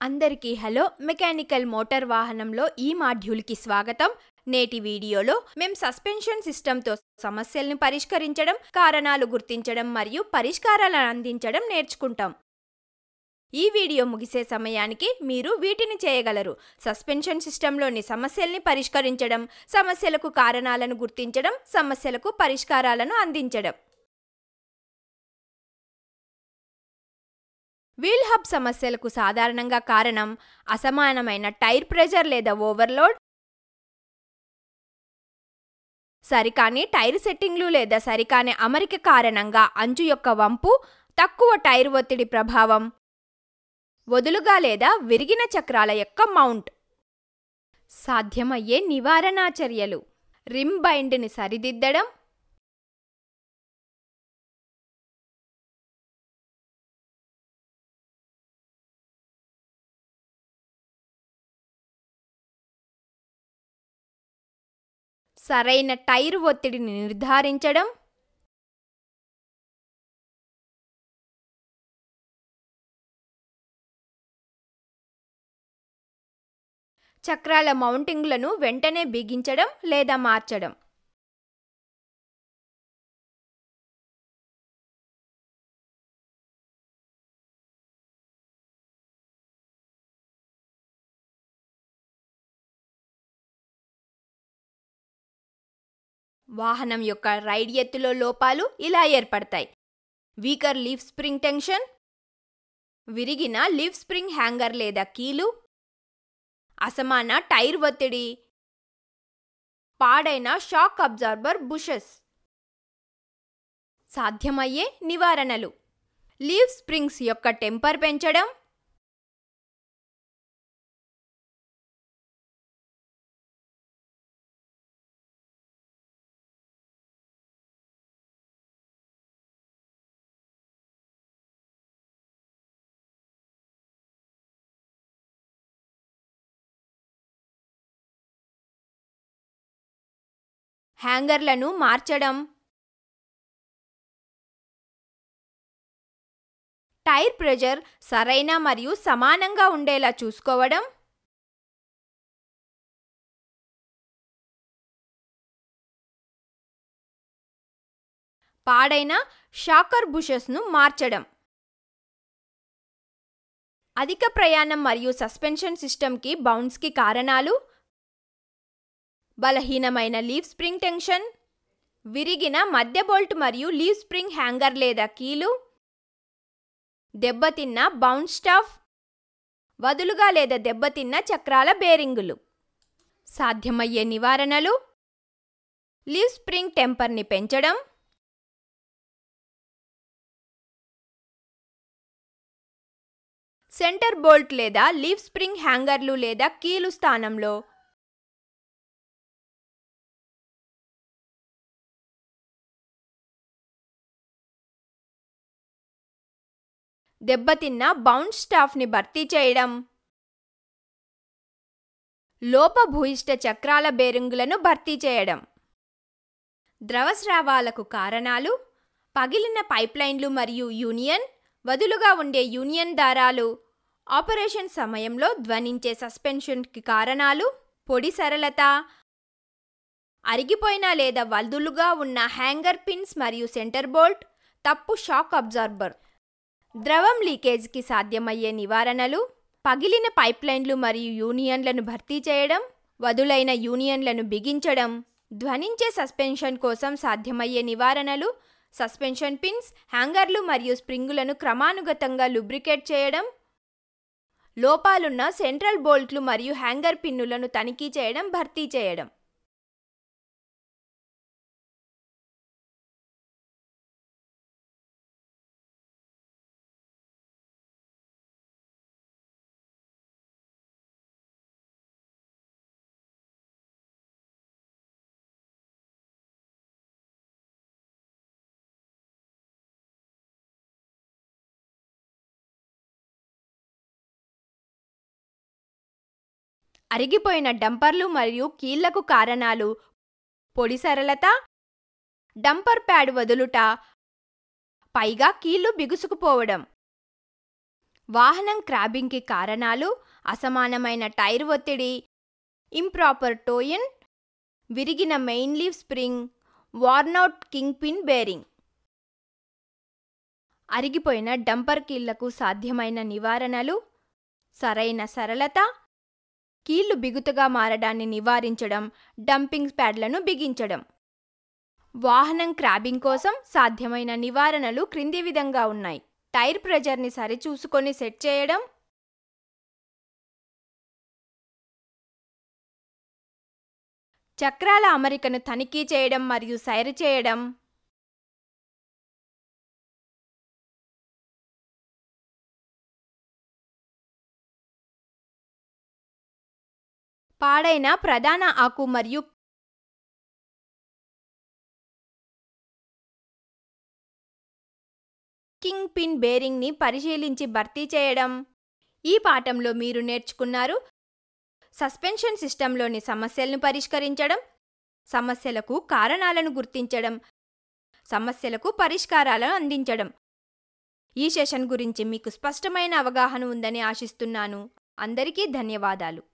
అందరికీ hello. Mechanical motor వాహనంలో ఈ మాడ్యూల్కి స్వాగతం. నేటి వీడియోలో మేం సస్పెన్షన్ సిస్టంతో సమస్యల్ని పరిష్కరించడం, కారణాలు గుర్తించడం మరియు పరిష్కారాలను అందించడం నేర్చుకుంటాం. ఈ వీడియో ముగిసే సమయానికి మీరు వీటిని చేయగలరు: సస్పెన్షన్ సిస్టంలోని సమస్యల్ని పరిష్కరించడం, సమస్యలకు కారణాలను గుర్తించడం, సమస్యలకు పరిష్కారాలను అందించడం. వీల్ హబ్ సమస్యలకు సాధారణంగా కారణం అసమానమైన టైర్ ప్రెషర్ లేదా ఓవర్లోడ్, సరికాని టైర్ సెట్టింగ్లు లేదా సరికాని అమరిక కారణంగా అంచు యొక్క వంపు, తక్కువ టైర్ ఒత్తిడి ప్రభావం, వదులుగా లేదా విరిగిన చక్రాల యొక్క మౌంట్. సాధ్యమయ్యే నివారణా చర్యలు: రిమ్ బైండ్ని సరిదిద్దడం, సరైన టైర్ ఒత్తిడిని నిర్ధారించడం, చక్రాల మౌంటింగ్లను వెంటనే బిగించడం లేదా మార్చడం. వాహనం యొక్క రైడ్ ఎత్తులో లోపాలు ఇలా ఏర్పడతాయి: వీకర్ లీఫ్ స్ప్రింగ్ టెన్షన్, విరిగిన లీఫ్ స్ప్రింగ్ హ్యాంగర్ లేదా కీలు, అసమాన టైర్ ఒత్తిడి, పాడైన షాక్ అబ్జార్బర్ బుషెస్. సాధ్యమయ్యే నివారణలు: లీఫ్ స్ప్రింగ్స్ యొక్క టెంపర్ పెంచడం, హ్యాంగర్లను మార్చడం, టైర్ ప్రెషర్ సరైన మరియు సమానంగా ఉండేలా చూసుకోవడం, పాడైన షాకర్ బుషెస్ను మార్చడం. అధిక ప్రయాణం మరియు సస్పెన్షన్ సిస్టమ్కి బౌన్స్కి కారణాలు: బలహీనమైన లీఫ్ స్ప్రింగ్ టెన్షన్, విరిగిన మధ్య బోల్ట్ మరియు లీఫ్ స్ప్రింగ్ హ్యాంగర్ లేదా కీలు, దెబ్బతిన్న బౌన్స్ స్టఫ్, వదులుగా లేదా దెబ్బతిన్న చక్రాల బేరింగులు. సాధ్యమయ్యే నివారణలు: లీఫ్ స్ప్రింగ్ టెంపర్ని పెంచడం, సెంటర్ బోల్ట్ లేదా లీఫ్ స్ప్రింగ్ హ్యాంగర్లు లేదా కీలు స్థానంలో దెబ్బతిన్న బౌన్స్ స్టాఫ్ని భర్తీ చేయడం, లోపభూయిష్ట చక్రాల బేరింగులను భర్తీ చేయడం. ద్రవస్రావాలకు కారణాలు: పగిలిన పైప్లైన్లు మరియు యూనియన్, వదులుగా ఉండే యూనియన్ దారాలు, ఆపరేషన్ సమయంలో ధ్వనించే సస్పెన్షన్కి కారణాలు, పొడి సరళత, అరిగిపోయిన లేదా వదులుగా ఉన్న హ్యాంగర్ పిన్స్ మరియు సెంటర్ బోల్ట్, తప్పు షాక్ అబ్జార్బర్. ద్రవం లీకేజ్కి సాధ్యమయ్యే నివారణలు: పగిలిన పైప్లైన్లు మరియు యూనియన్లను భర్తీ చేయడం, వదులైన యూనియన్లను బిగించడం. ధ్వనించే సస్పెన్షన్ కోసం సాధ్యమయ్యే నివారణలు: సస్పెన్షన్ పిన్స్, హ్యాంగర్లు మరియు స్ప్రింగులను క్రమానుగతంగా లూబ్రికేట్ చేయడం, లోపాలున్న సెంట్రల్ బోల్ట్లు మరియు హ్యాంగర్ పిన్నులను తనిఖీ చేయడం, భర్తీ చేయడం. అరిగిపోయిన డంపర్లు మరియు కీళ్లకు కారణాలు: పొడి సరళత, డంపర్ ప్యాడ్ వదులుట, పైగా కీళ్లు బిగుసుకుపోవడం. వాహనం క్రాబింగ్కి కారణాలు అసమానమైన టైర్ ఒత్తిడి, ఇంప్రాపర్ టోయిన్, విరిగిన main leaf spring, worn out king pin bearing. అరిగిపోయిన డంపర్ కీళ్లకు సాధ్యమైన నివారణలు: సరైన సరళత, కీళ్లు బిగుతుగా మారడాన్ని నివారించడం, డంపింగ్ ప్యాడ్లను బిగించడం. వాహనం క్రాబింగ్ కోసం సాధ్యమైన నివారణలు క్రింది విధంగా ఉన్నాయి: టైర్ ప్రెజర్ని సరిచూసుకొని సెట్ చేయడం, చక్రాల అమరికను తనిఖీ చేయడం మరియు సైరు చేయడం, పాడైన ప్రధాన ఆకు మరియు కింగ్ పిన్ బేరింగ్ని పరిశీలించి భర్తీ చేయడం. ఈ పాఠంలో మీరు నేర్చుకున్నారు: సస్పెన్షన్ సిస్టంలోని సమస్యలను పరిష్కరించడం, సమస్యలకు కారణాలను గుర్తించడం, సమస్యలకు పరిష్కారాలను అందించడం. ఈ సెషన్ గురించి మీకు స్పష్టమైన అవగాహన ఉందని ఆశిస్తున్నాను. అందరికీ ధన్యవాదాలు.